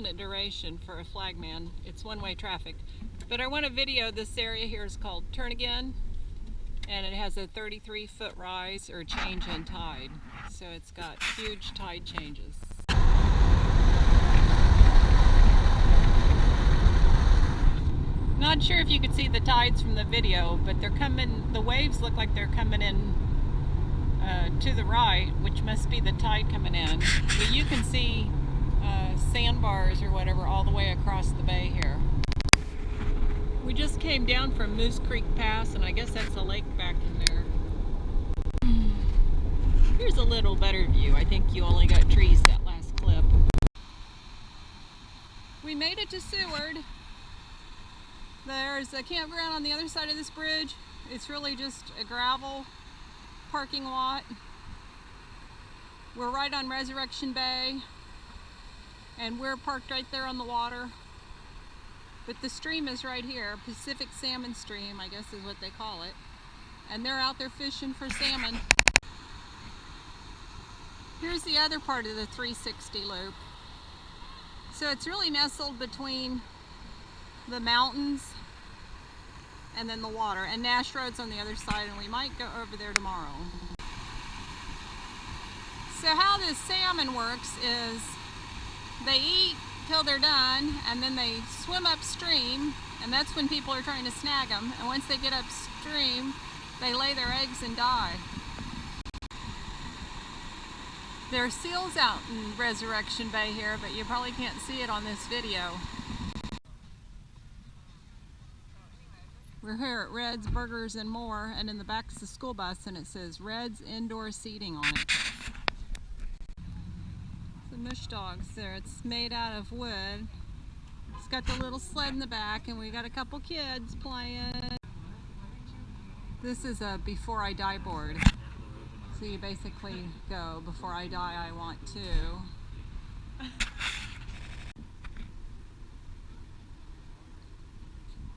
minute duration for a flagman. It's one-way traffic. But I want to video this area here is called Turn Again, and it has a 33-foot rise or change in tide. So it's got huge tide changes. Not sure if you could see the tides from the video, but they're coming, the waves look like they're coming in to the right, which must be the tide coming in. But you can see sandbars or whatever all the way across the bay here. We just came down from Moose Creek Pass, and I guess that's a lake back in there. Here's a little better view. I think you only got trees that last clip. We made it to Seward. There's a campground on the other side of this bridge. It's really just a gravel parking lot. We're right on Resurrection Bay, and we're parked right there on the water. But the stream is right here, Pacific Salmon Stream, I guess is what they call it. And they're out there fishing for salmon. Here's the other part of the 360 loop. So it's really nestled between the mountains and then the water, and Nash Road's on the other side, and we might go over there tomorrow. So how this salmon works is they eat till they're done, and then they swim upstream, and that's when people are trying to snag them, and once they get upstream they lay their eggs and die. There are seals out in Resurrection Bay here, but you probably can't see it on this video. We're here at Red's Burgers and More, and in the back is the school bus, and it says Red's Indoor Seating on it. The mush dogs there. It's made out of wood. It's got the little sled in the back, and we got a couple kids playing. This is a Before I Die board. So you basically go, before I die I want to.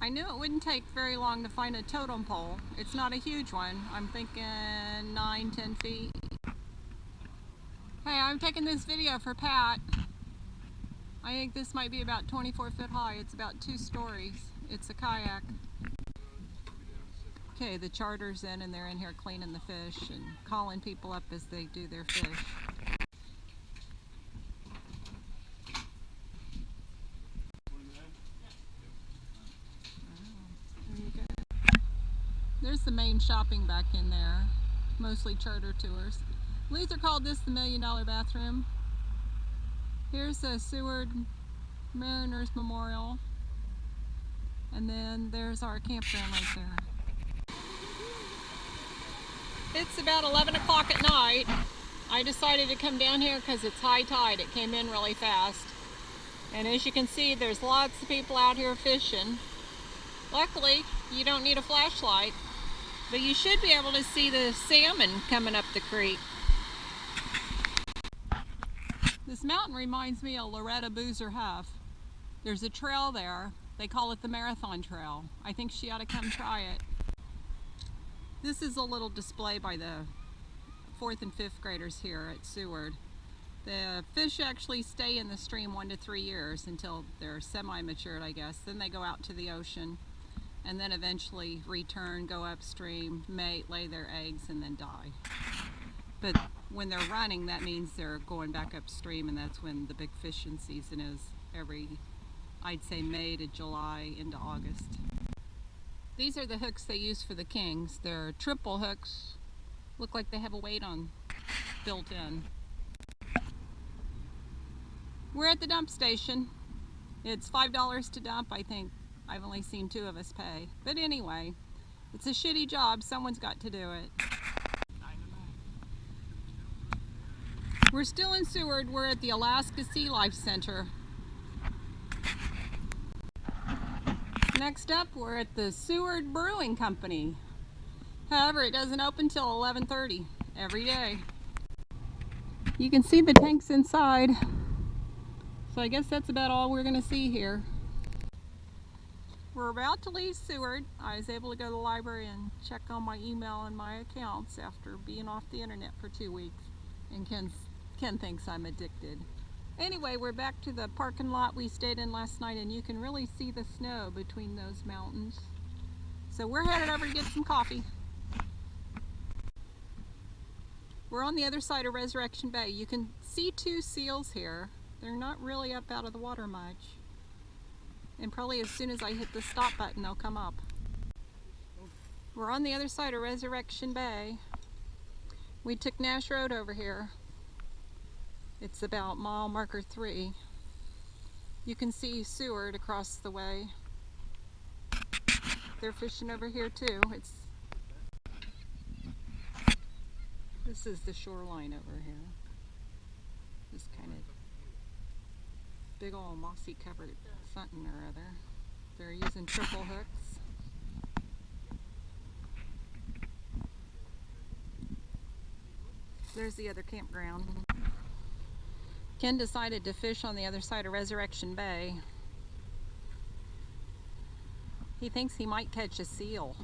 I knew it wouldn't take very long to find a totem pole. It's not a huge one. I'm thinking 9-10 feet. Hey, I'm taking this video for Pat. I think this might be about 24 foot high. It's about 2 stories. It's a kayak. Okay, the charter's in, and they're in here cleaning the fish and calling people up as they do their fish. There's the main shopping back in there, mostly charter tours. Luther called this the $1 Million Bathroom. Here's the Seward Mariners Memorial, and then there's our campground right there. It's about 11 o'clock at night. I decided to come down here because it's high tide. It came in really fast. And as you can see, there's lots of people out here fishing. Luckily, you don't need a flashlight, but you should be able to see the salmon coming up the creek. This mountain reminds me of Loretta Boozer Huff. There's a trail there. They call it the Marathon Trail. I think she ought to come try it. This is a little display by the 4th and 5th graders here at Seward. The fish actually stay in the stream 1 to 3 years until they're semi-matured, I guess. Then they go out to the ocean, and then eventually return, go upstream, mate, lay their eggs, and then die. But when they're running, that means they're going back upstream, and that's when the big fishing season is, every, I'd say, May to July into August. These are the hooks they use for the kings. They're triple hooks. Look like they have a weight on built in. We're at the dump station. It's $5 to dump, I think. I've only seen 2 of us pay. But anyway, it's a shitty job. Someone's got to do it. We're still in Seward. We're at the Alaska Sea Life Center. Next up, we're at the Seward Brewing Company. However, it doesn't open till 11:30 every day. You can see the tanks inside. So I guess that's about all we're going to see here. We're about to leave Seward. I was able to go to the library and check on my email and my accounts after being off the internet for 2 weeks. And Ken thinks I'm addicted. Anyway, we're back to the parking lot we stayed in last night, and you can really see the snow between those mountains. So we're headed over to get some coffee. We're on the other side of Resurrection Bay. You can see two seals here. They're not really up out of the water much. And probably as soon as I hit the stop button, they'll come up. We're on the other side of Resurrection Bay. We took Nash Road over here. It's about mile marker 3. You can see Seward across the way. They're fishing over here too. This is the shoreline over here. This kind of big old mossy covered something or other. They're using triple hooks. There's the other campground. Ken decided to fish on the other side of Resurrection Bay. He thinks he might catch a seal.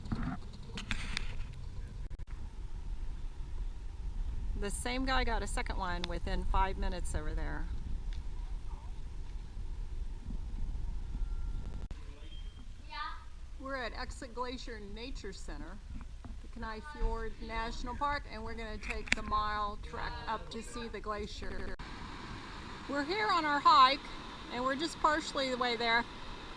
The same guy got a second one within 5 minutes over there. We're at Exit Glacier Nature Center, the Kenai National Park, and we're going to take the mile trek up to see the glacier. We're here on our hike, and we're just partially the way there,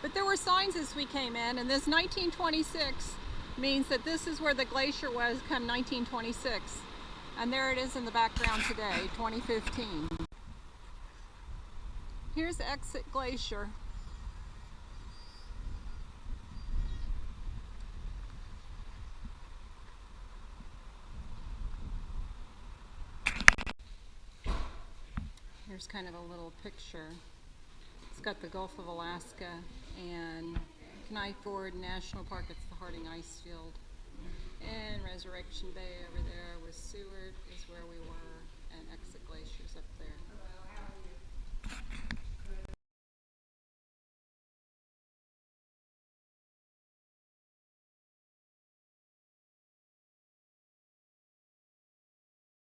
but there were signs as we came in, and this 1926 means that this is where the glacier was come 1926. And there it is in the background today, 2015. Here's Exit Glacier. Here's kind of a little picture. It's got the Gulf of Alaska and Kenai National Park. It's the Harding Ice Field. And Resurrection Bay over there with Seward is where we were, and Exit Glacier's up there.